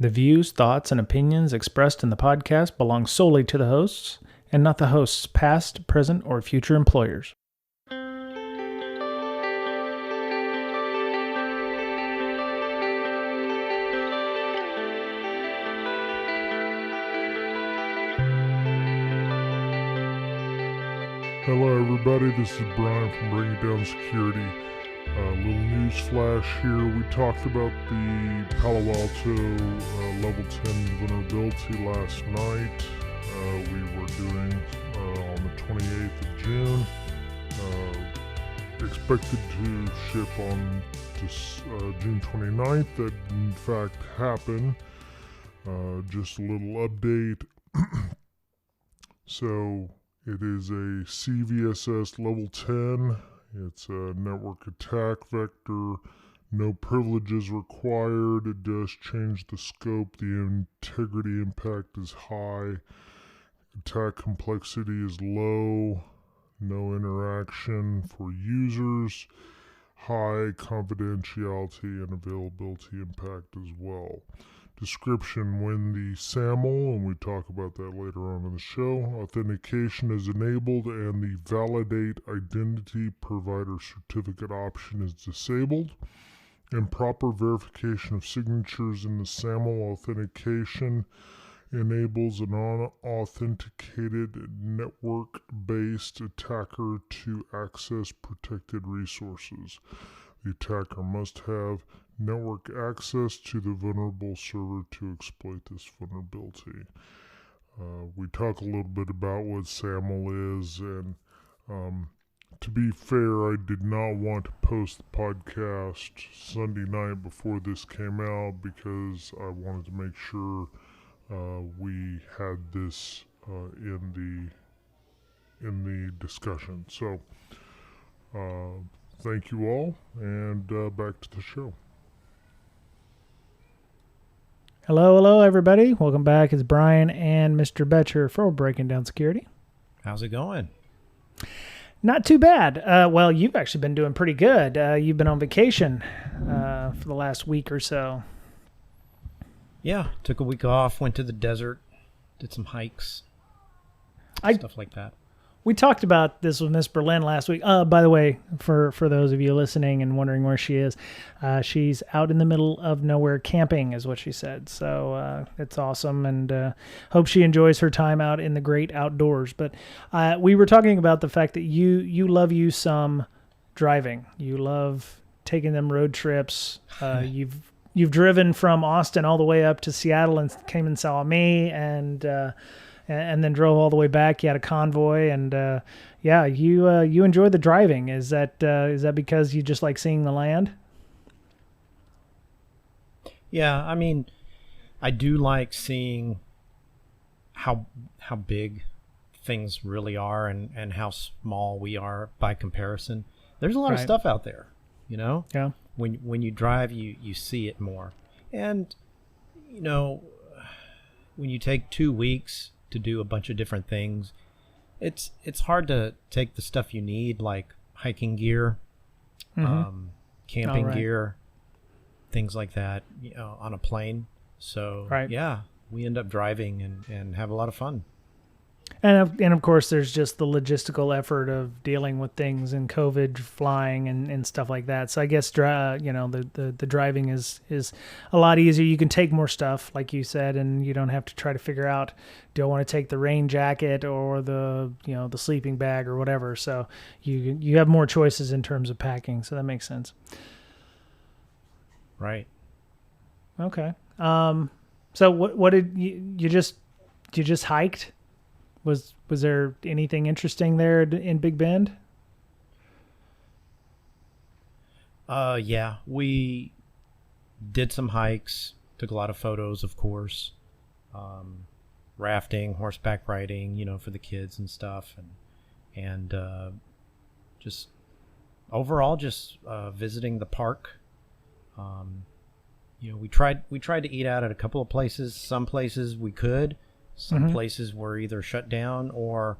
The views, thoughts, and opinions expressed in the podcast belong solely to the hosts and not the host's past, present, or future employers. Hello everybody, this is Brian from Bringing Down Security. Little news flash here. We talked about the Palo Alto Level 10 vulnerability last night. We were doing on the 28th of June. Expected to ship on June 29th. That in fact happened. Just a little update. So it is a CVSS Level 10. It's a network attack vector. No privileges required. It does change the scope. The integrity impact is high. Attack complexity is low. No interaction for users. High confidentiality and availability impact as well. Description: when the SAML, and we talk about that later on in the show, authentication is enabled and the validate identity provider certificate option is disabled. Improper verification of signatures in the SAML authentication enables an unauthenticated network-based attacker to access protected resources. The attacker must have network access to the vulnerable server to exploit this vulnerability. We talk a little bit about what SAML is, and to be fair, I did not want to post the podcast Sunday night before this came out because I wanted to make sure we had this in the discussion. So thank you all, and back to the show. Hello, everybody. Welcome back. It's Brian and Mr. Betcher for Breaking Down Security. How's it going? Not too bad. Well, you've actually been doing pretty good. You've been on vacation for the last week or so. Yeah, took a week off, went to the desert, did some hikes, stuff like that. We talked about this with Miss Berlin last week. By the way, for those of you listening and wondering where she is, she's out in the middle of nowhere camping, is what she said. So it's awesome, and hope she enjoys her time out in the great outdoors. But we were talking about the fact that you love you some driving. You love taking them road trips. You've driven from Austin all the way up to Seattle and came and saw me, and then drove all the way back. You had a convoy, and you enjoy the driving. Is that because you just like seeing the land? Yeah, I mean, I do like seeing how big things really are and how small we are by comparison. There's a lot of stuff out there, you know? Yeah. When you drive, you see it more. And, you know, when you take 2 weeks to do a bunch of different things, it's hard to take the stuff you need, like hiking gear, camping gear, things like that, you know, on a plane. So yeah, we end up driving and have a lot of fun. And of course, there's just the logistical effort of dealing with things and COVID, flying and stuff like that. So I guess the driving is a lot easier. You can take more stuff, like you said, and you don't have to try to figure out, do I want to take the rain jacket or the sleeping bag or whatever. So you have more choices in terms of packing. So that makes sense. Right. Okay. So what did you just hiked? Was there anything interesting there in Big Bend? Yeah, we did some hikes, took a lot of photos, of course, rafting, horseback riding, you know, for the kids and stuff, and just overall just visiting the park. You know, we tried to eat out at a couple of places. Some places we could. Some places were either shut down or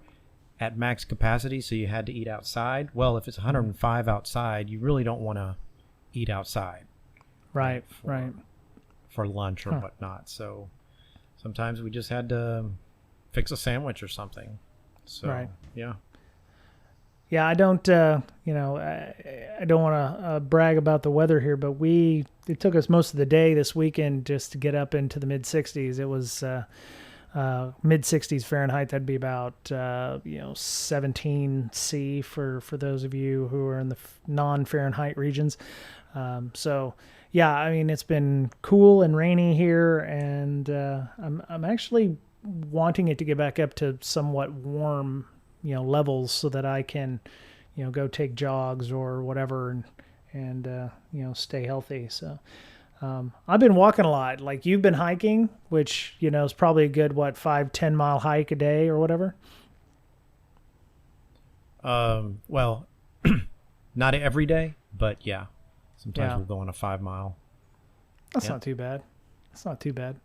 at max capacity, so you had to eat outside. Well, if it's 105 outside, you really don't want to eat outside. Right, for lunch or whatnot. So sometimes we just had to fix a sandwich or something. So, yeah. Yeah, I don't, I don't want to brag about the weather here, but it took us most of the day this weekend just to get up into the mid 60s. It was mid 60s Fahrenheit. That'd be about 17 C for those of you who are in the non-Fahrenheit regions. So yeah, I mean, it's been cool and rainy here, and I'm actually wanting it to get back up to somewhat warm levels so that I can go take jogs or whatever and stay healthy. So I've been walking a lot. Like, you've been hiking, which is probably a good 5-10 mile hike a day or whatever. Well, not every day, but yeah, sometimes we'll go on a 5 mile. That's not too bad. That's not too bad.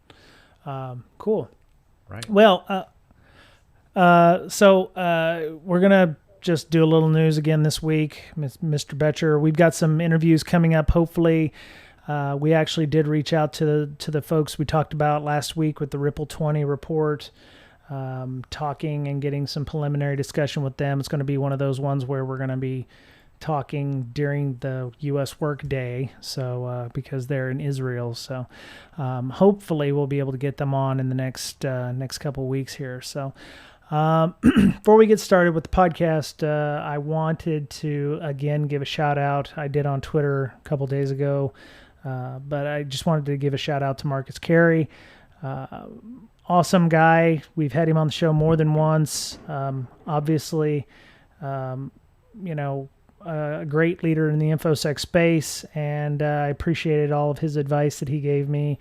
Cool. Right. Well, so we're going to just do a little news again this week, Mr. Betcher. We've got some interviews coming up, hopefully. We actually did reach out to the folks we talked about last week with the Ripple 20 report, talking and getting some preliminary discussion with them. It's going to be one of those ones where we're going to be talking during the U.S. work day, so because they're in Israel. So hopefully we'll be able to get them on in the next couple of weeks here. So before we get started with the podcast, I wanted to again give a shout out. I did on Twitter a couple days ago, but I just wanted to give a shout out to Marcus Carey. Awesome guy. We've had him on the show more than once. Obviously, a great leader in the InfoSec space, and I appreciated all of his advice that he gave me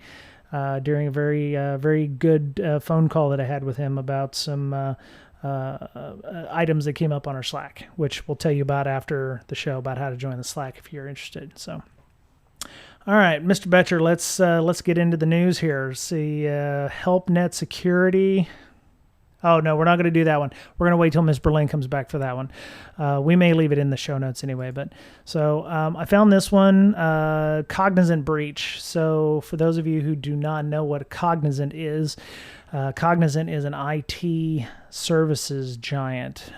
during a very good phone call that I had with him about some items that came up on our Slack, which we'll tell you about after the show, about how to join the Slack if you're interested. So, all right, Mr. Betcher, let's get into the news here. See, HelpNet Security. Oh, no, we're not going to do that one. We're going to wait till Ms. Berlin comes back for that one. We may leave it in the show notes anyway. But so I found this one, Cognizant Breach. So for those of you who do not know what a Cognizant is an IT services giant.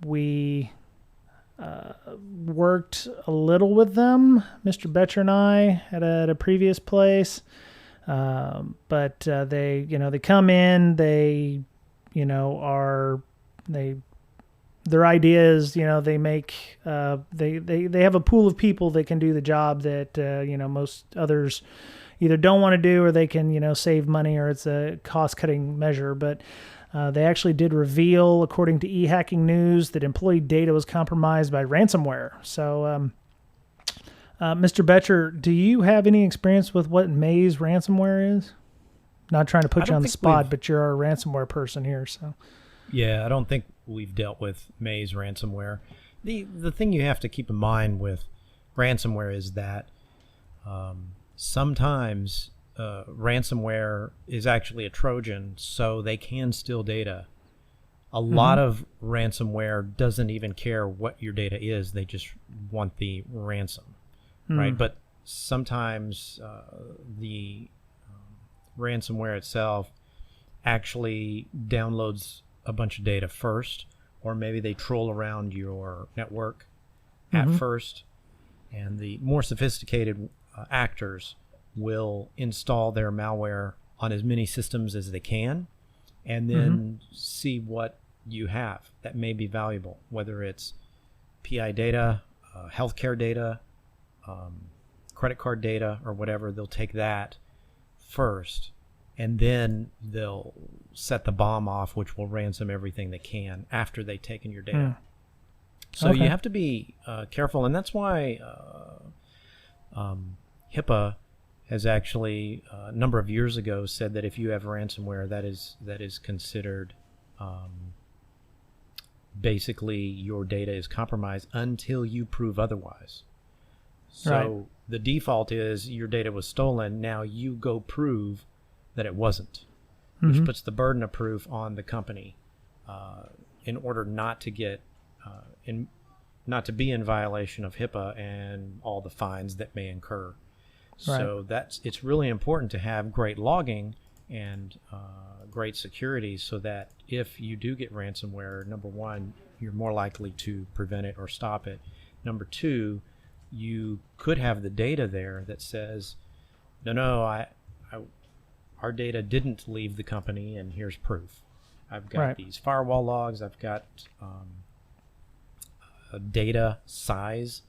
We worked a little with them, Mr. Betcher and I, at a previous place. But they come in, their idea is, they make, they have a pool of people that can do the job that, most others either don't want to do, or they can, save money, or it's a cost cutting measure. But, they actually did reveal, according to eHacking News, that employee data was compromised by ransomware. So, Mr. Betcher, do you have any experience with what Maze ransomware is? Not trying to put you on the spot, but you're our ransomware person here, so. Yeah, I don't think we've dealt with Maze ransomware. The thing you have to keep in mind with ransomware is that sometimes ransomware is actually a Trojan, so they can steal data. A lot of ransomware doesn't even care what your data is. They just want the ransom. Right, but sometimes the ransomware itself actually downloads a bunch of data first, or maybe they troll around your network at first, and the more sophisticated actors will install their malware on as many systems as they can, and then see what you have that may be valuable, whether it's PI data, healthcare data, credit card data, or whatever. They'll take that first, and then they'll set the bomb off, which will ransom everything they can after they've taken your data. So you have to be careful, and that's why HIPAA has actually a number of years ago said that if you have ransomware, that is considered basically your data is compromised until you prove otherwise. So the default is your data was stolen. Now you go prove that it wasn't, which puts the burden of proof on the company in order not to get not to be in violation of HIPAA and all the fines that may incur. So it's really important to have great logging and great security, so that if you do get ransomware, number one, you're more likely to prevent it or stop it. Number two, you could have the data there that says, no, our data didn't leave the company, and here's proof. I've got these firewall logs. I've got data size,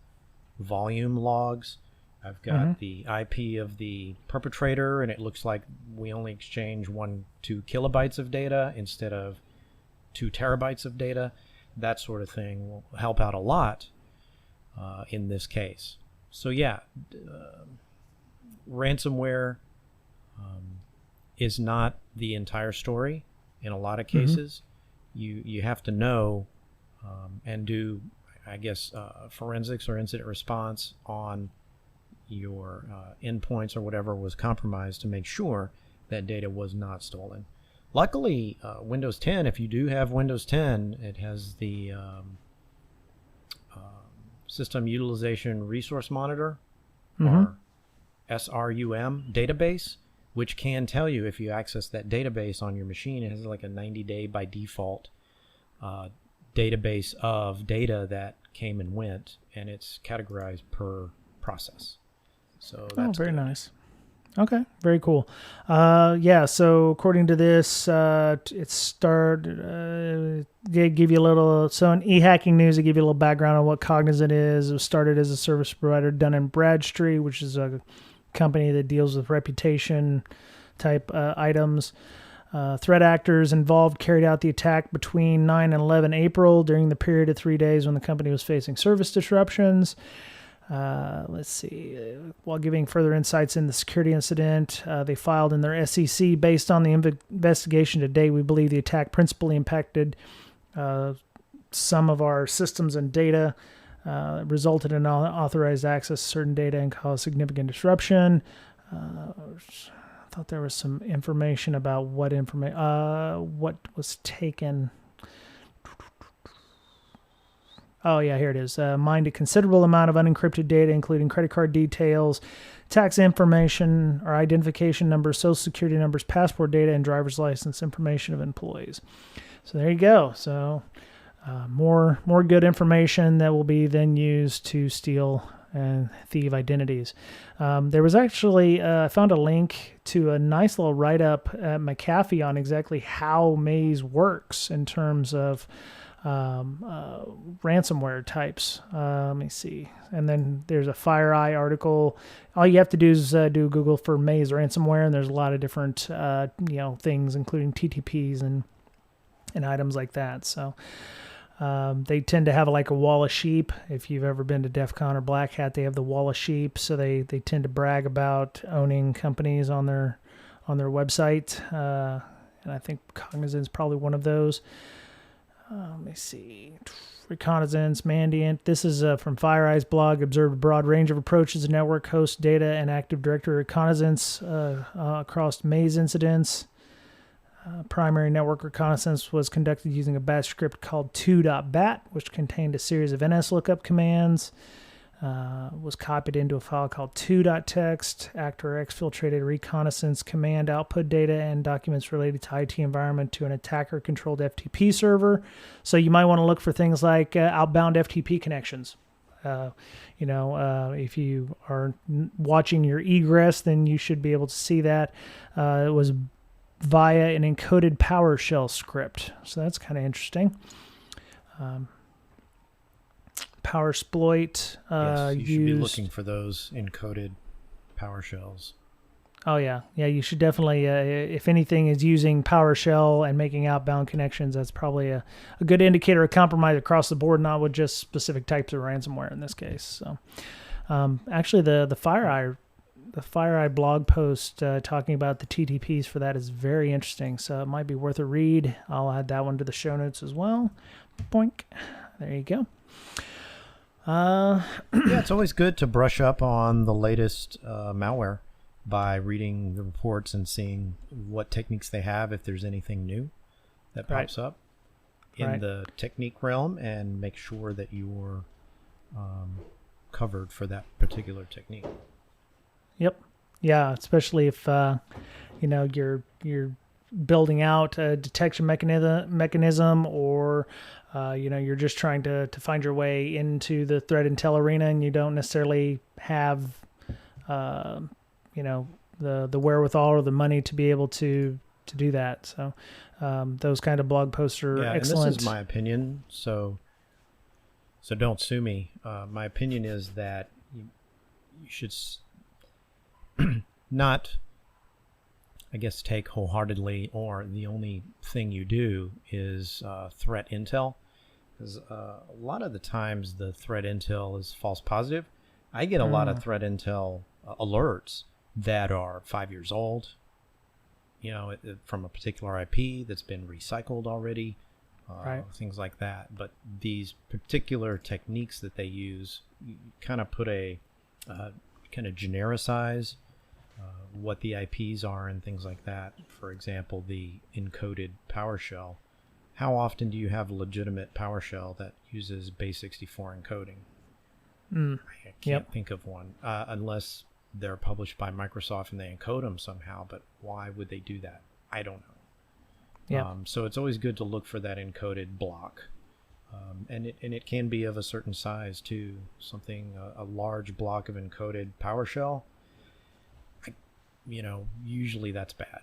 volume logs. I've got the IP of the perpetrator, and it looks like we only exchange 2 kilobytes of data instead of 2 terabytes of data. That sort of thing will help out a lot in this case. So yeah, ransomware is not the entire story. In a lot of cases, you have to know and do, I guess, forensics or incident response on your endpoints or whatever was compromised to make sure that data was not stolen. Luckily, Windows 10, if you do have Windows 10, it has the System Utilization Resource Monitor, or SRUM database, which can tell you if you access that database on your machine. It has like a 90-day by default database of data that came and went, and it's categorized per process. So that's very good. nice. Okay, very cool. So according to this, it started, they give you a little, so in e-hacking news, they give you a little background on what Cognizant is. It was started as a service provider done in Bradstreet, which is a company that deals with reputation type items. Threat actors involved carried out the attack between 9 and 11 April during the period of 3 days when the company was facing service disruptions. Let's see. While giving further insights in the security incident, they filed in their SEC. Based on the investigation to date, we believe the attack principally impacted some of our systems and data, resulted in unauthorized access to certain data and caused significant disruption. I thought there was some information about what was taken. Oh, yeah, here it is. Mined a considerable amount of unencrypted data, including credit card details, tax information or identification numbers, social security numbers, passport data, and driver's license information of employees. So there you go. So more good information that will be then used to steal and thieve identities. There was actually, I found a link to a nice little write-up at McAfee on exactly how Maze works in terms of ransomware types. Let me see. And then there's a FireEye article. All you have to do is do Google for Maze ransomware, and there's a lot of different things, including TTPs and items like that. So they tend to have like a wall of sheep. If you've ever been to DEF CON or Black Hat, they have the wall of sheep. So they tend to brag about owning companies on their website. And I think Cognizant is probably one of those. Let me see. Reconnaissance, Mandiant. This is from FireEye's blog. Observed a broad range of approaches to network host data and Active Directory reconnaissance across Maze incidents. Primary network reconnaissance was conducted using a bash script called 2.bat, which contained a series of NS lookup commands. Was copied into a file called 2.txt. Actor exfiltrated reconnaissance command output data and documents related to IT environment to an attacker-controlled FTP server. So you might want to look for things like outbound FTP connections. If you are watching your egress, then you should be able to see that. It was via an encoded PowerShell script. So that's kind of interesting. PowerSploit. Yes, you should be looking for those encoded PowerShells. Oh, yeah. Yeah, you should definitely, if anything is using PowerShell and making outbound connections, that's probably a good indicator of compromise across the board, not with just specific types of ransomware in this case. So, actually, the FireEye blog post talking about the TTPs for that is very interesting, so it might be worth a read. I'll add that one to the show notes as well. Boink. There you go. Yeah, it's always good to brush up on the latest malware by reading the reports and seeing what techniques they have, if there's anything new that pops up in the technique realm, and make sure that you're covered for that particular technique. Yep. Yeah, especially if you're building out a detection mechanism, or you're just trying to find your way into the threat intel arena, and you don't necessarily have the wherewithal or the money to be able to do that. So those kind of blog posts are excellent. And this is my opinion, so don't sue me. My opinion is that you should not, I guess, take wholeheartedly, or the only thing you do is threat intel, because a lot of the times the threat intel is false positive. I get a lot of threat intel alerts that are 5 years old, from a particular IP that's been recycled already, right. Things like that. But these particular techniques that they use, you kind of put kind of genericize what the IPs are and things like that. For example, the encoded PowerShell. How often do you have a legitimate PowerShell that uses base64 encoding? I can't think of one, unless they're published by Microsoft and they encode them somehow. But why would they do that? I don't know. Yeah. So it's always good to look for that encoded block. And it can be of a certain size too. Something, a large block of encoded PowerShell, usually that's bad.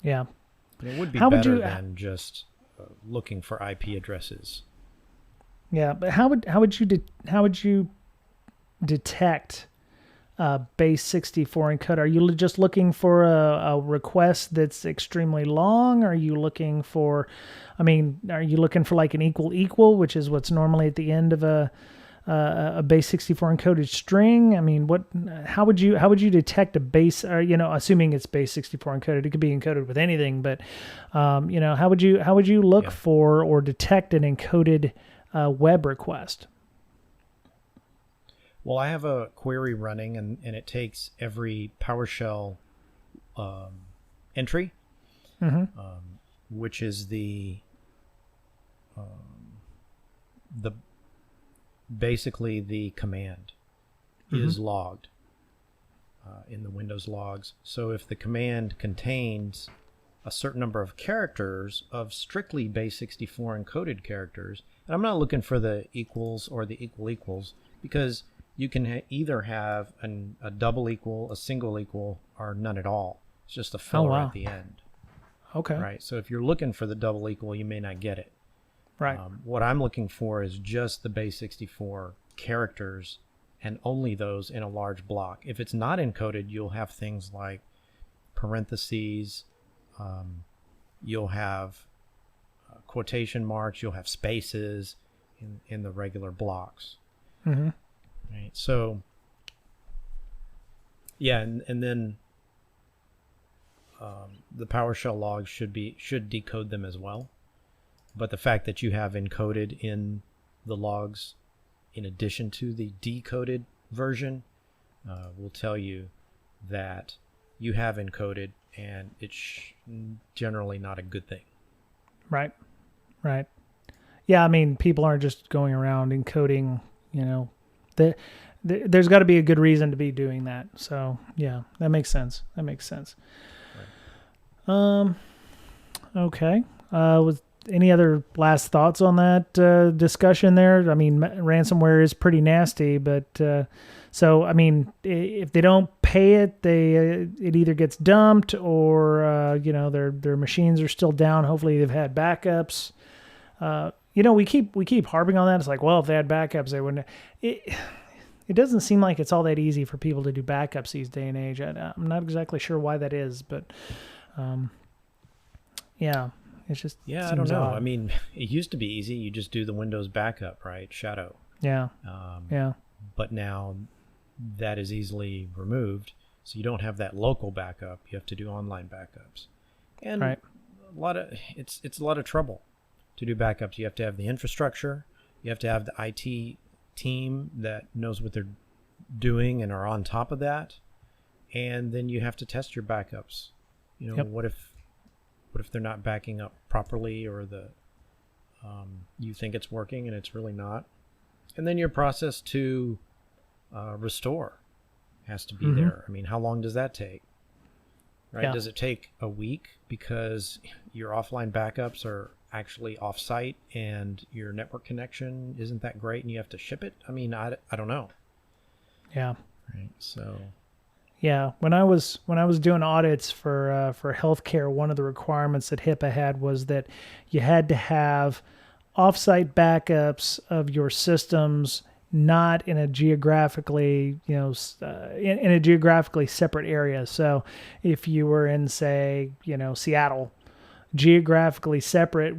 Yeah. And it would be better than just looking for IP addresses. Yeah, but how would you detect base64 encode? Are you just looking for a request that's extremely long? Are you looking for, like an equal, which is what's normally at the end of a base64 encoded string? I mean, how would you detect a base, or, assuming it's base64 encoded? It could be encoded with anything, but how would you look for or detect an encoded web request? Well, I have a query running, and it takes every PowerShell entry, which is basically the command is logged in the Windows logs. So if the command contains a certain number of characters of strictly base64 encoded characters, and I'm not looking for the equals or the equals, because you can either have a double equal, a single equal, or none at all. It's just a filler at the end. Okay. Right. So if you're looking for the double equal, you may not get it. Right. What I'm looking for is just the base64 characters, and only those in a large block. If it's not encoded, you'll have things like parentheses, you'll have quotation marks, you'll have spaces in the regular blocks. Mm-hmm. Right. So, yeah, and then the PowerShell logs should decode them as well. But the fact that you have encoded in the logs, in addition to the decoded version, will tell you that you have encoded, and it's generally not a good thing. Right. Right. Yeah, I mean, people aren't just going around encoding, there's got to be a good reason to be doing that. So, yeah, that makes sense. Right. Okay. Was any other last thoughts on that discussion there? I mean, ransomware is pretty nasty, but so I mean, if they don't pay it, it either gets dumped, or their machines are still down. Hopefully, they've had backups. We keep harping on that. It's like, well, if they had backups, they wouldn't. It doesn't seem like it's all that easy for people to do backups these day and age. I'm not exactly sure why that is, but yeah. It's just, I don't know. Odd. I mean, it used to be easy. You just do the Windows backup, right? Shadow. Yeah. But now that is easily removed, so you don't have that local backup. You have to do online backups, and it's a lot of trouble to do backups. You have to have the infrastructure. You have to have the IT team that knows what they're doing and are on top of that, and then you have to test your backups. What if they're not backing up properly, or you think it's working and it's really not? And then your process to restore has to be there. I mean, how long does that take? Right? Yeah. Does it take a week because your offline backups are actually off-site and your network connection isn't that great and you have to ship it? I mean, I don't know. Yeah. Right. So. Yeah. When I was doing audits for healthcare, one of the requirements that HIPAA had was that you had to have off-site backups of your systems, not in a geographically, in a geographically separate area. So if you were in, say, Seattle, geographically separate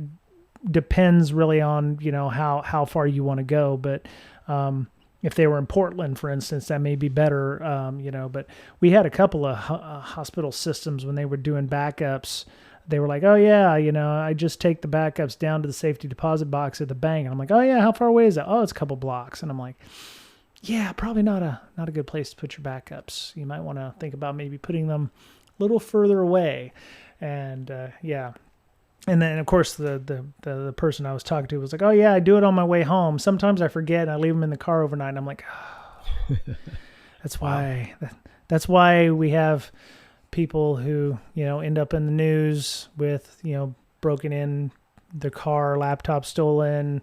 depends really on, how far you want to go. But if they were in Portland, for instance, that may be better, but we had a couple of hospital systems when they were doing backups. They were like, oh, yeah, I just take the backups down to the safety deposit box at the bank. And I'm like, oh, yeah, how far away is that? Oh, it's a couple blocks. And I'm like, yeah, probably not a good place to put your backups. You might want to think about maybe putting them a little further away. And, yeah. And then, of course, the person I was talking to was like, oh, yeah, I do it on my way home. Sometimes I forget and I leave them in the car overnight. And I'm like, oh, that's why we have people who, end up in the news with, broken in their car, laptop stolen,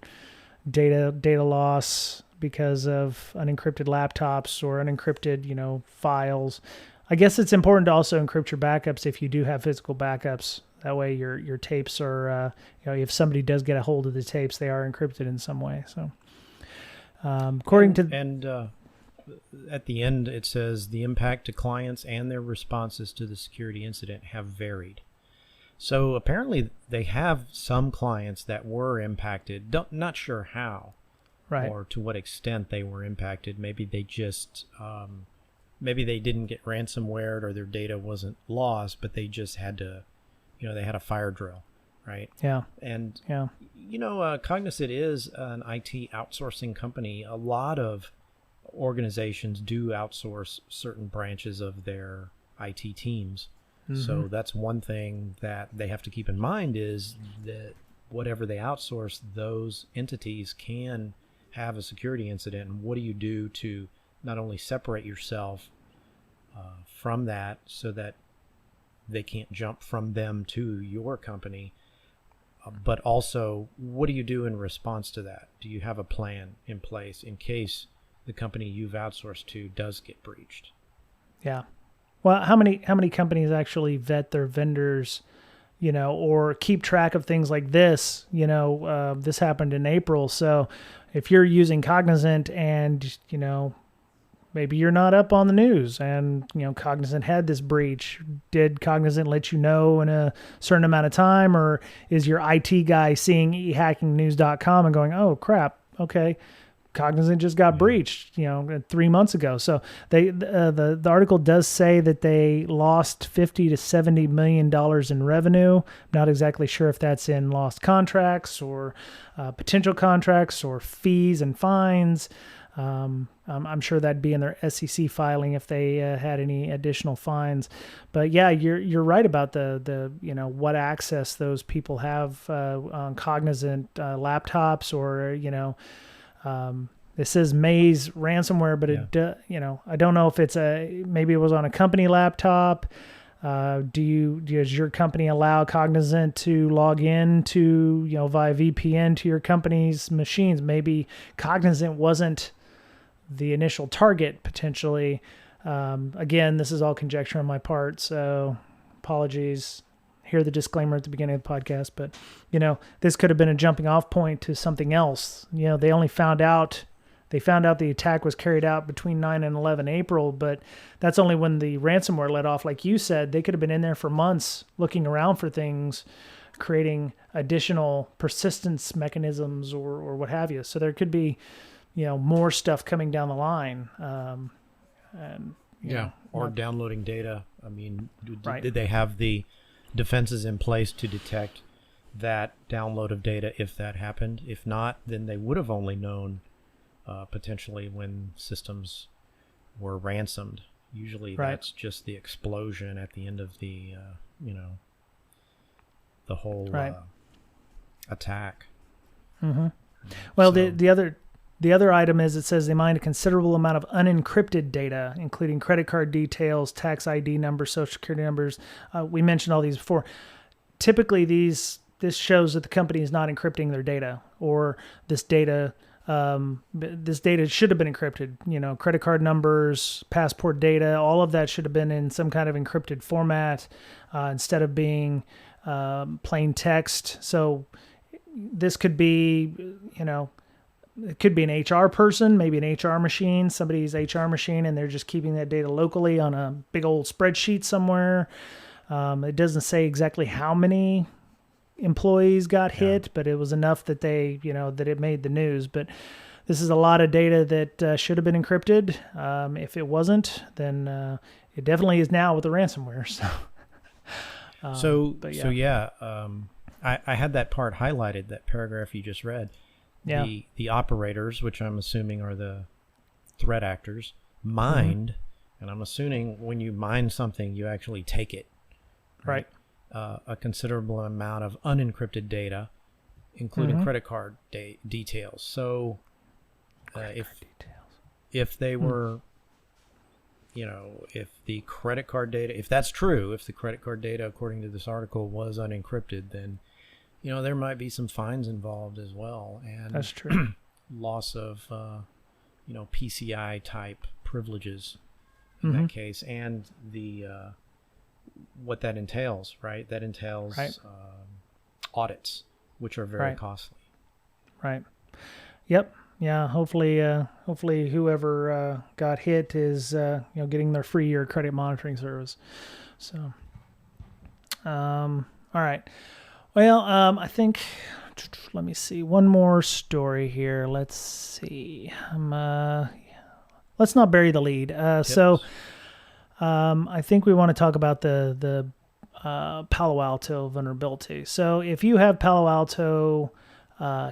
data loss because of unencrypted laptops or unencrypted, files. I guess it's important to also encrypt your backups if you do have physical backups. That way your tapes are, if somebody does get a hold of the tapes, they are encrypted in some way. So at the end, it says the impact to clients and their responses to the security incident have varied. So apparently they have some clients that were impacted, not sure how, right, or to what extent they were impacted. Maybe they just, maybe they didn't get ransomware or their data wasn't lost, but they just had to, they had a fire drill, right? Yeah. And, yeah. Cognizant is an IT outsourcing company. A lot of organizations do outsource certain branches of their IT teams. So that's one thing that they have to keep in mind is that whatever they outsource, those entities can have a security incident. And what do you do to not only separate yourself from that so that they can't jump from them to your company, but also what do you do in response to that? Do you have a plan in place in case the company you've outsourced to does get breached? Yeah. Well, how many companies actually vet their vendors, or keep track of things like this? This happened in April. So if you're using Cognizant and, maybe you're not up on the news and, Cognizant had this breach, did Cognizant let you know in a certain amount of time, or is your IT guy seeing ehackingnews.com and going, oh crap, okay, Cognizant just got breached, 3 months ago. So the article does say that they lost $50 to $70 million in revenue. I'm not exactly sure if that's in lost contracts or potential contracts or fees and fines. I'm sure that'd be in their SEC filing if they had any additional fines. But yeah, you're right about the what access those people have on Cognizant laptops or this says Maze ransomware, but I don't know if it's maybe it was on a company laptop. Does your company allow Cognizant to log in to via VPN to your company's machines? Maybe Cognizant wasn't the initial target potentially. Again, this is all conjecture on my part, so apologies. Hear the disclaimer at the beginning of the podcast, but this could have been a jumping off point to something else. They found out the attack was carried out between 9 and 11 April, but that's only when the ransomware let off. Like you said, they could have been in there for months looking around for things, creating additional persistence mechanisms or what have you. So there could be more stuff coming down the line. Or downloading data. I mean, right. Did they have the defenses in place to detect that download of data if that happened? If not, then they would have only known potentially when systems were ransomed. Usually that's just the explosion at the end of the, the whole attack. Mm-hmm. Well, the the other item is, it says they mined a considerable amount of unencrypted data, including credit card details, tax ID numbers, social security numbers. We mentioned all these before. Typically, this shows that the company is not encrypting their data, or this data should have been encrypted. You know, credit card numbers, passport data, all of that should have been in some kind of encrypted format instead of being plain text. So this could be, you know, it could be an HR person, maybe an HR machine, somebody's HR machine, and they're just keeping that data locally on a big old spreadsheet somewhere. It doesn't say exactly how many employees got hit, but it was enough that they, you know, that it made the news. But this is a lot of data that should have been encrypted. If it wasn't, then it definitely is now with the ransomware. So, I had that part highlighted, that paragraph you just read. Yeah. The operators, which I'm assuming are the threat actors, mined, and I'm assuming when you mine something, you actually take it. Right. A considerable amount of unencrypted data, including credit card details. So if they were, you know, if the credit card data, if that's true, if the credit card data, according to this article, was unencrypted, then, you know, there might be some fines involved as well. And that's true. Loss of, you know, PCI type privileges in that case, and the what that entails, right? That entails audits, which are very costly. Right. Yep. Yeah. Hopefully whoever got hit is you know, getting their free year credit monitoring service. So, all right. Well, I think, let me see, one more story here. Let's see. Let's not bury the lead. So, I think we want to talk about the Palo Alto vulnerability. So if you have Palo Alto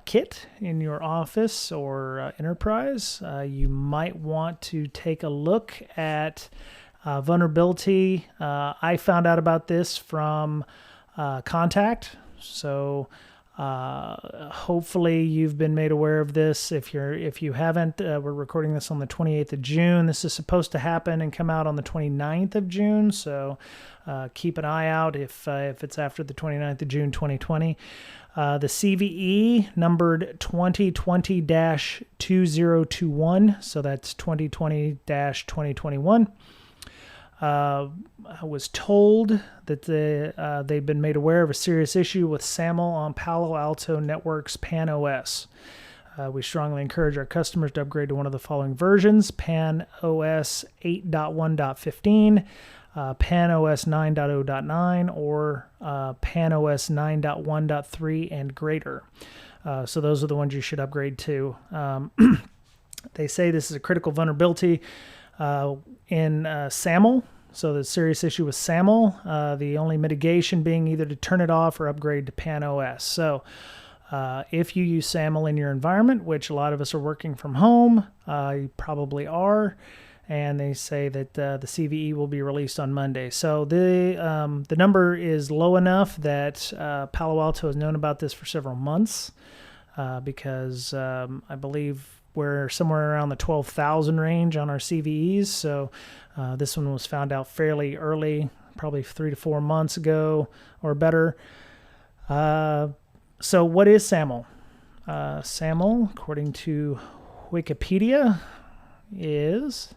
kit in your office or enterprise, you might want to take a look at vulnerability. I found out about this from Contact. So hopefully you've been made aware of this. If you haven't, we're recording this on the 28th of June. This is supposed to happen and come out on the 29th of June. So keep an eye out if it's after the 29th of June, 2020. The CVE numbered 2020-2021. So that's 2020-2021. I was told that they've been made aware of a serious issue with SAML on Palo Alto Networks PAN-OS. We strongly encourage our customers to upgrade to one of the following versions: PAN-OS 8.1.15, PAN-OS 9.0.9, or PAN-OS 9.1.3 and greater. So those are the ones you should upgrade to. They say this is a critical vulnerability in SAML. So the serious issue with SAML, the only mitigation being either to turn it off or upgrade to PAN-OS. So if you use SAML in your environment, which a lot of us are working from home, you probably are, and they say that the CVE will be released on Monday. So the number is low enough that Palo Alto has known about this for several months because I believe we're somewhere around the 12,000 range on our CVEs. So this one was found out fairly early, probably 3 to 4 months ago or better. So what is SAML? SAML, according to Wikipedia, this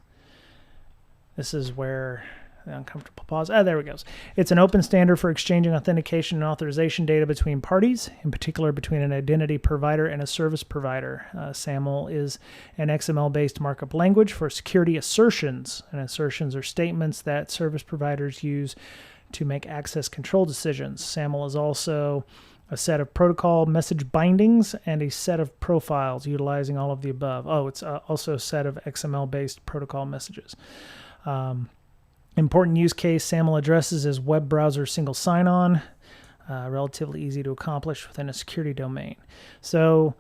is where the uncomfortable pause. There we go. It's an open standard for exchanging authentication and authorization data between parties, in particular between an identity provider and a service provider. SAML is an XML-based markup language for security assertions, and assertions are statements that service providers use to make access control decisions. SAML is also a set of protocol message bindings and a set of profiles utilizing all of the above. It's also a set of XML-based protocol messages. Important use case SAML addresses is web browser single sign-on, relatively easy to accomplish within a security domain. So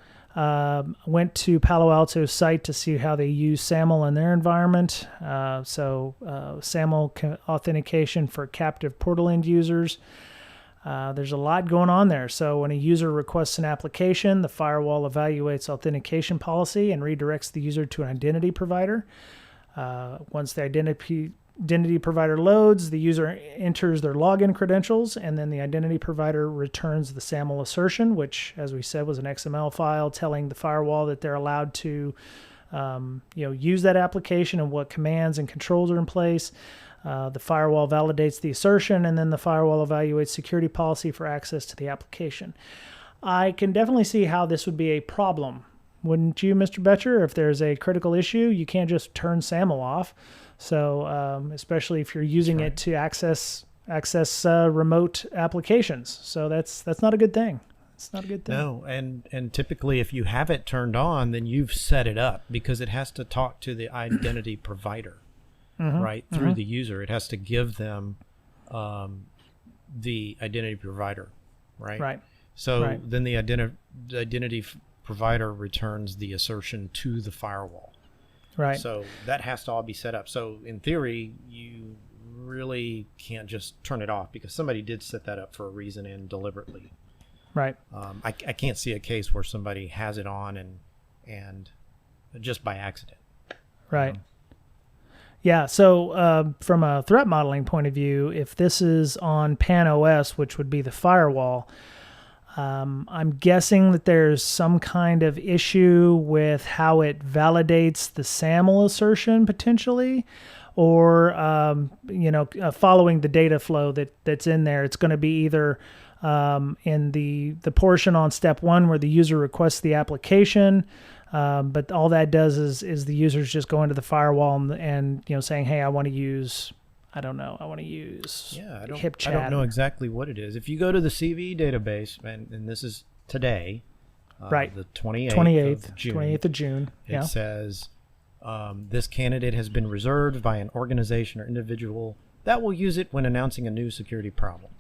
went to Palo Alto's site to see how they use SAML in their environment. SAML authentication for captive portal end users. There's a lot going on there. So when a user requests an application, the firewall evaluates authentication policy and redirects the user to an identity provider. Once the identity provider loads, the user enters their login credentials, and then the identity provider returns the SAML assertion, which, as we said, was an XML file telling the firewall that they're allowed to use that application and what commands and controls are in place. The firewall validates the assertion, and then the firewall evaluates security policy for access to the application. I can definitely see how this would be a problem. Wouldn't you, Mr. Betcher? If there's a critical issue, you can't just turn SAML off. So especially if you're using it to access remote applications. So that's not a good thing. It's not a good thing. No, and typically if you have it turned on, then you've set it up because it has to talk to the identity provider. Right, through the user. It has to give them the identity provider, right? Right. So then the identity provider returns the assertion to the firewall. Right. So that has to all be set up. So in theory, you really can't just turn it off because somebody did set that up for a reason and deliberately. Right. I can't see a case where somebody has it on and just by accident. Right. Yeah, so from a threat modeling point of view, if this is on PAN-OS, which would be the firewall, I'm guessing that there's some kind of issue with how it validates the SAML assertion potentially, or following the data flow that's in there. It's going to be either in the portion on step 1 where the user requests the application. But all that does is the user's just going to the firewall and saying, hey, I want to use HipChat. I don't know exactly what it is. If you go to the CVE database, and this is today, right, the 28th of June, it says this candidate has been reserved by an organization or individual that will use it when announcing a new security problem.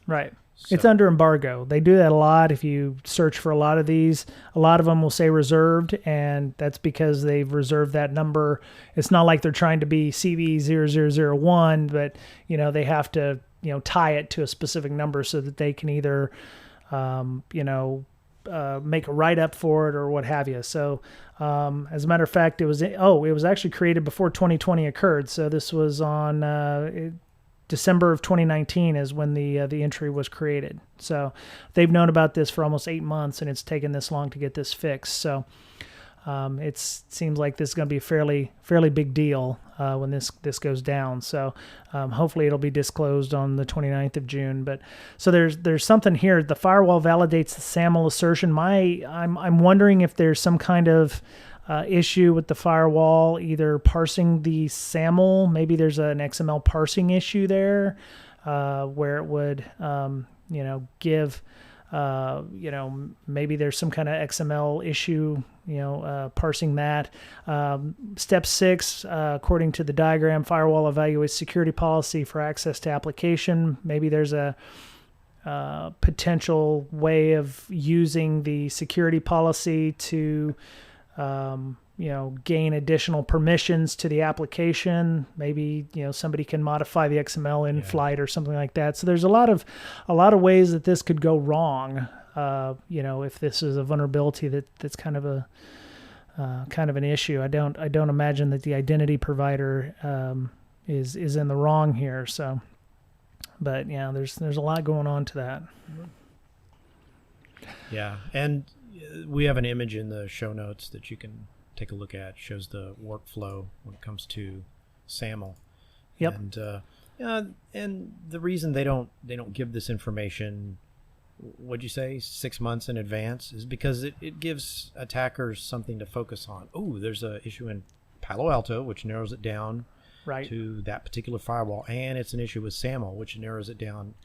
Right. So, it's under embargo. They do that a lot. If you search for a lot of these, a lot of them will say reserved, and that's because they've reserved that number. It's not like they're trying to be CVE 0001, but they have to tie it to a specific number so that they can either make a write-up for it or what have you. So as a matter of fact, it was actually created before 2020 occurred. So this was on December of 2019 is when the entry was created. So they've known about this for almost 8 months, and it's taken this long to get this fixed. So it seems like this is going to be a fairly big deal when this goes down. So hopefully it'll be disclosed on the 29th of June. But so there's something here. The firewall validates the SAML assertion. I'm wondering if there's some kind of issue with the firewall, either parsing the SAML. Maybe there's an XML parsing issue there, where it would, give, maybe there's some kind of XML issue, parsing that. Step 6, according to the diagram, firewall evaluates security policy for access to application. Maybe there's a potential way of using the security policy to gain additional permissions to the application. Maybe, somebody can modify the XML in flight or something like that. So there's a lot of ways that this could go wrong. If this is a vulnerability that's kind of an issue. I don't imagine that the identity provider is in the wrong here. So, but yeah, there's a lot going on to that. Yeah, and we have an image in the show notes that you can take a look at. It shows the workflow when it comes to SAML. Yep. And the reason they don't give this information, what'd you say, 6 months in advance, is because it gives attackers something to focus on. Oh, there's an issue in Palo Alto, which narrows it down to that particular firewall, and it's an issue with SAML, which narrows it down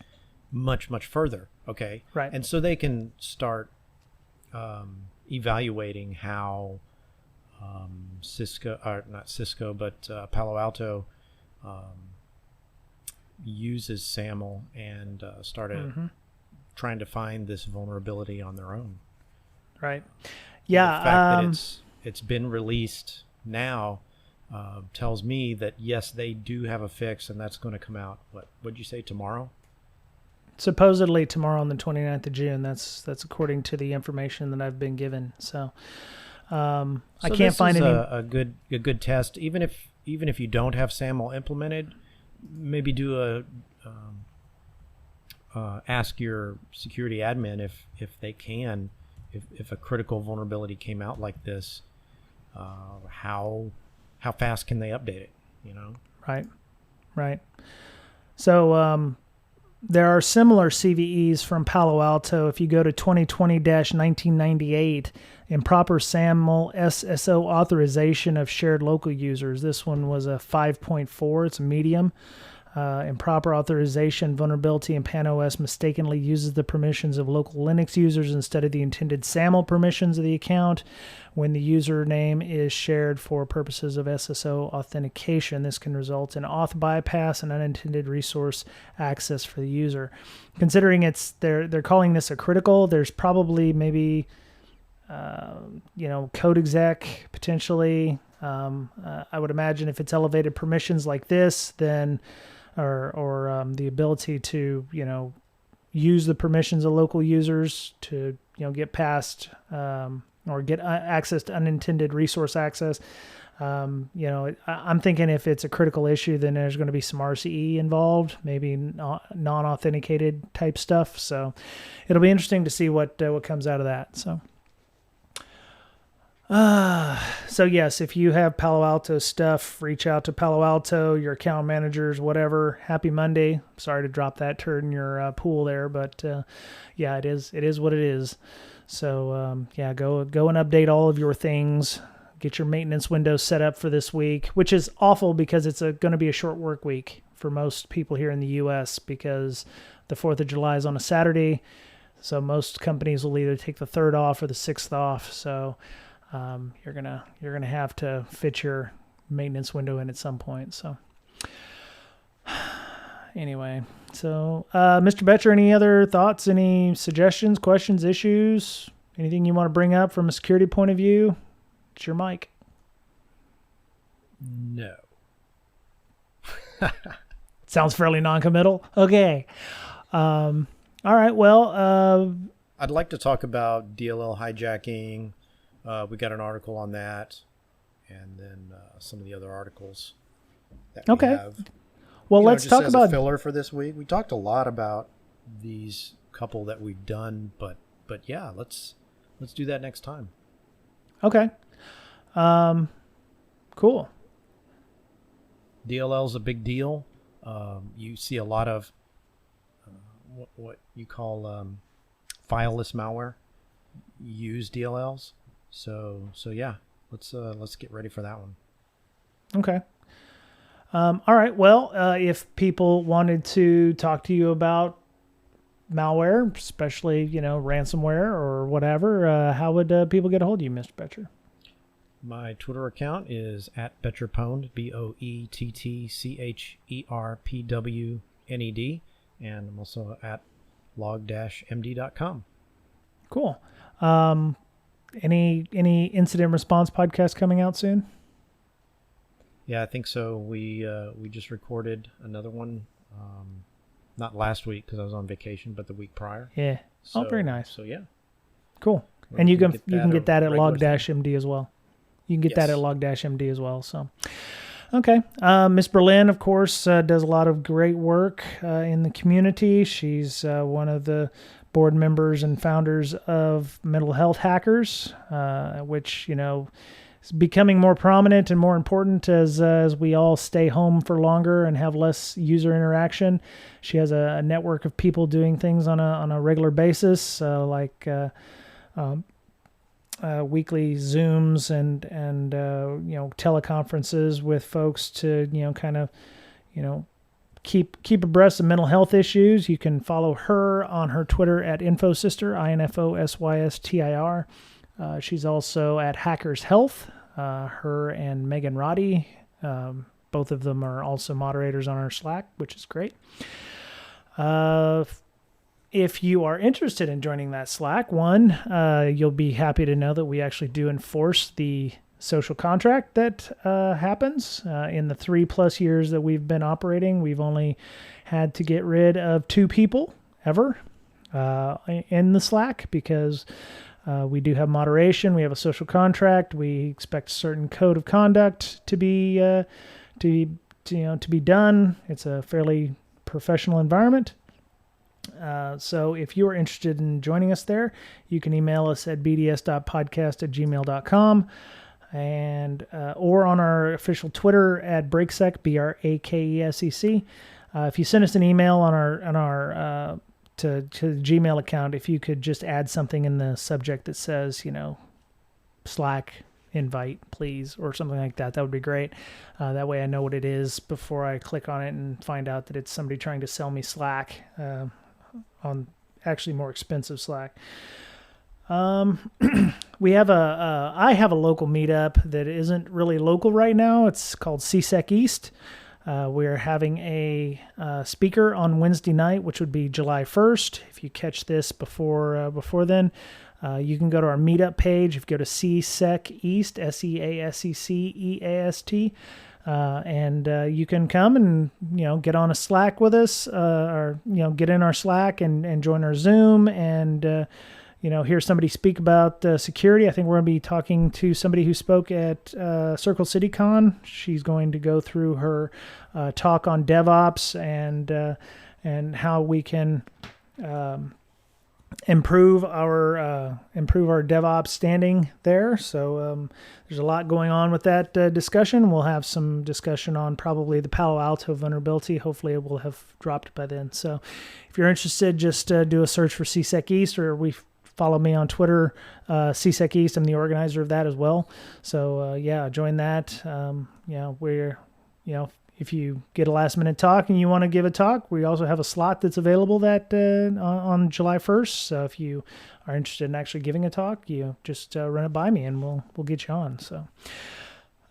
much, much further. Okay. Right. And so they can start evaluating how Palo Alto uses SAML and started trying to find this vulnerability on their own. Right. Yeah. The fact that it's been released now tells me that yes, they do have a fix, and that's going to come out. What'd you say, tomorrow? supposedly tomorrow on the 29th of June. That's according to the information that I've been given. So, I can't find any. A good test. Even if you don't have SAML implemented, maybe do ask your security admin if they can, if a critical vulnerability came out like this, how fast can they update it? You know. Right. So there are similar CVEs from Palo Alto. If you go to 2020-1998, Improper SAML SSO authorization of shared local users. This one was a 5.4. It's a medium. Improper authorization vulnerability in PAN-OS mistakenly uses the permissions of local Linux users instead of the intended SAML permissions of the account when the username is shared for purposes of SSO authentication. This can result in auth bypass and unintended resource access for the user. Considering they're calling this a critical, there's probably maybe code exec potentially. I would imagine if it's elevated permissions like this, then or the ability to use the permissions of local users to get past or get access to unintended resource access. I'm thinking if it's a critical issue, then there's going to be some RCE involved, maybe non-authenticated type stuff. So it'll be interesting to see what comes out of that. So yes, if you have Palo Alto stuff, reach out to Palo Alto, your account managers, whatever. Happy Monday. Sorry to drop that turd in your pool there, but yeah, it is what it is. So go and update all of your things. Get your maintenance window set up for this week, which is awful because it's going to be a short work week for most people here in the U.S. because the 4th of July is on a Saturday. So most companies will either take the 3rd off or the 6th off. So you're gonna have to fit your maintenance window in at some point. So anyway, so Mr. Betcher, any other thoughts, any suggestions, questions, issues, anything you want to bring up from a security point of view? It's your mic. No. Sounds fairly non-committal. Okay. All right. Well, I'd like to talk about DLL hijacking. We got an article on that, and then some of the other articles that we have. Well, let's talk about a filler for this week. We talked a lot about these couple that we've done, but yeah, let's do that next time. Okay. Cool. DLL is a big deal. You see a lot of what you call fileless malware use DLLs. So yeah, let's get ready for that one. Okay. All right. Well, if people wanted to talk to you about malware, especially ransomware or whatever, how would people get a hold of you, Mr. Betcher? My Twitter account is @BetcherPwned, BOETTCHERPWNED, and I'm also at log-md.com. Cool. Any incident response podcast coming out soon? Yeah, I think so. We just recorded another one, not last week because I was on vacation, but the week prior. Yeah. So, very nice. So yeah. Cool. And you can get that at log-md as well. You can get that at log-md as well. So, okay. Miss Berlin, of course, does a lot of great work in the community. She's one of the board members and founders of Mental Health Hackers, which, is becoming more prominent and more important as we all stay home for longer and have less user interaction. She has a network of people doing things on a regular basis, like weekly Zooms and teleconferences with folks to keep abreast of mental health issues. You can follow her on her Twitter at InfoSystir, INFOSYSTIR. She's also at Hackers Health. Her and Megan Roddy, both of them are also moderators on our Slack, which is great. If you are interested in joining that Slack, you'll be happy to know that we actually do enforce the social contract that happens. In the 3+ years that we've been operating, we've only had to get rid of 2 people ever in the Slack, because we do have moderation. We have a social contract. We expect a certain code of conduct to be done. It's a fairly professional environment. So if you are interested in joining us there, you can email us at bds.podcast@gmail.com, and or on our official Twitter at BrakeSec, BRAKESEC. If you send us an email on our to the Gmail account, if you could just add something in the subject that says, Slack invite, please, or something like that, that would be great. That way I know what it is before I click on it and find out that it's somebody trying to sell me Slack, on actually more expensive Slack. I have a local meetup that isn't really local right now. It's called CSEC East. We're having a speaker on Wednesday night, which would be July 1st. If you catch this before then, you can go to our meetup page. If you go to CSEC East, SEASECEAST, and you can come and get on a Slack with us, or get in our Slack and join our Zoom and hear somebody speak about security. I think we're going to be talking to somebody who spoke at Circle City Con. She's going to go through her talk on DevOps and how we can improve our DevOps standing there. So there's a lot going on with that discussion. We'll have some discussion on probably the Palo Alto vulnerability. Hopefully it will have dropped by then. So if you're interested, just do a search for CSEC East, or follow me on Twitter, CSEC East. I'm the organizer of that as well. So join that. If you get a last minute talk and you want to give a talk, we also have a slot that's available that on July 1st. So if you are interested in actually giving a talk, you just run it by me and we'll get you on. So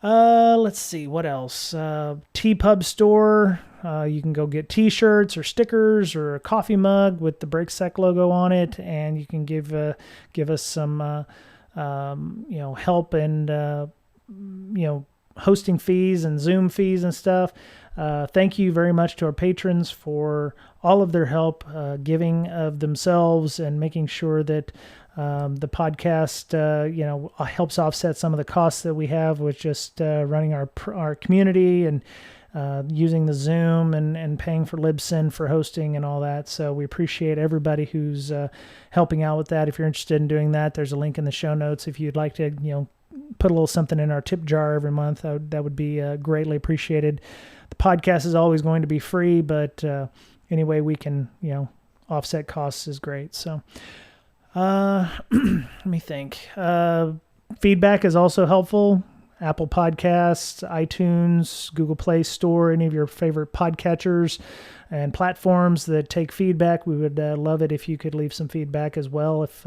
let's see what else. TPub store. You can go get T-shirts or stickers or a coffee mug with the BrakeSec logo on it, and you can give us some help and hosting fees and Zoom fees and stuff. Thank you very much to our patrons for all of their help, giving of themselves and making sure that the podcast helps offset some of the costs that we have with just running our community and using the Zoom and paying for Libsyn for hosting and all that. So we appreciate everybody who's helping out with that. If you're interested in doing that, there's a link in the show notes. If you'd like to, put a little something in our tip jar every month, that would be greatly appreciated. The podcast is always going to be free, but any way we can, offset costs is great. So let me think. Feedback is also helpful. Apple Podcasts, iTunes, Google Play Store, any of your favorite podcatchers and platforms that take feedback. We would love it if you could leave some feedback as well. If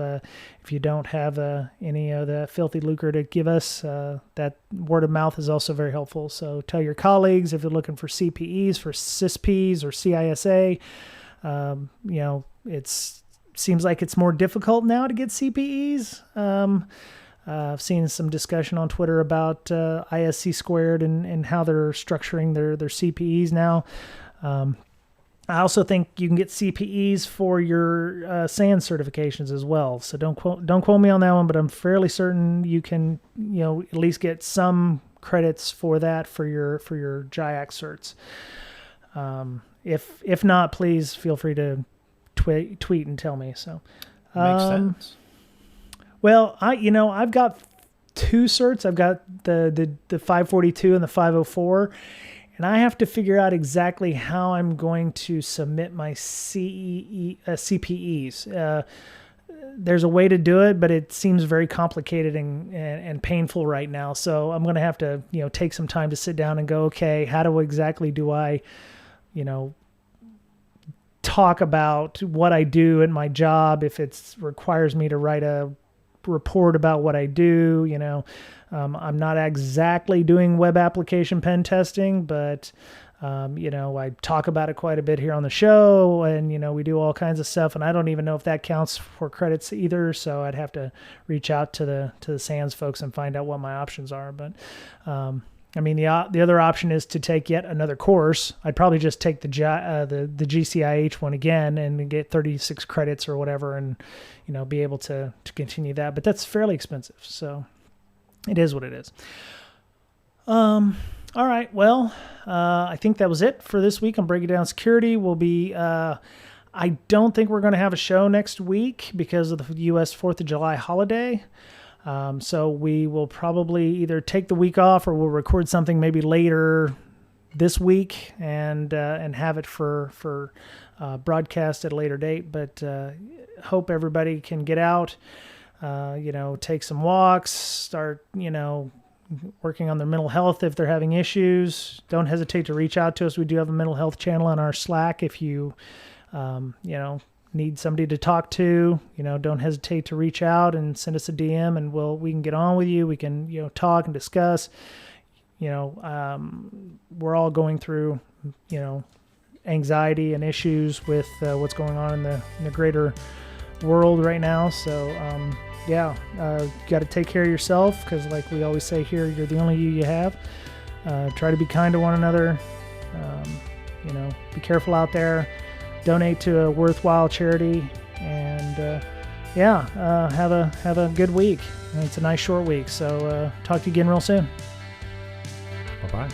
you don't have any of the filthy lucre to give us, that word of mouth is also very helpful. So tell your colleagues if you're looking for CPEs, for CISPs or CISA. It seems like it's more difficult now to get CPEs. I've seen some discussion on Twitter about ISC squared and how they're structuring their CPEs now. I also think you can get CPEs for your SANS certifications as well. So don't quote me on that one, but I'm fairly certain you can at least get some credits for that for your GIAC certs. If not, please feel free to tweet and tell me. So makes sense. Well, I've got two certs. I've got the 542 and the 504, and I have to figure out exactly how I'm going to submit my CPEs. There's a way to do it, but it seems very complicated and painful right now. So I'm going to have to, take some time to sit down and go, okay, how exactly do I, talk about what I do in my job if it requires me to write a report about what I do. I'm not exactly doing web application pen testing, but I talk about it quite a bit here on the show, and we do all kinds of stuff, and I don't even know if that counts for credits either. So I'd have to reach out to the SANS folks and find out what my options are. But I mean, the other option is to take yet another course. I'd probably just take the GCIH one again and get 36 credits or whatever, and be able to continue that. But that's fairly expensive, so it is what it is. All right. Well, I think that was it for this week on Breaking Down Security. We'll be. I don't think we're going to have a show next week because of the U.S. 4th of July holiday. So we will probably either take the week off or we'll record something maybe later this week and have it for broadcast at a later date. But hope everybody can get out, take some walks, start, working on their mental health if they're having issues. Don't hesitate to reach out to us. We do have a mental health channel on our Slack if you, need somebody to talk to, don't hesitate to reach out and send us a DM, and we can get on with you. We can, talk and discuss. We're all going through, anxiety and issues with what's going on in the greater world right now. So, you got to take care of yourself because, like we always say here, you're the only you have. Try to be kind to one another. Be careful out there. Donate to a worthwhile charity, and have a good week. It's a nice short week, so talk to you again real soon. Bye-bye.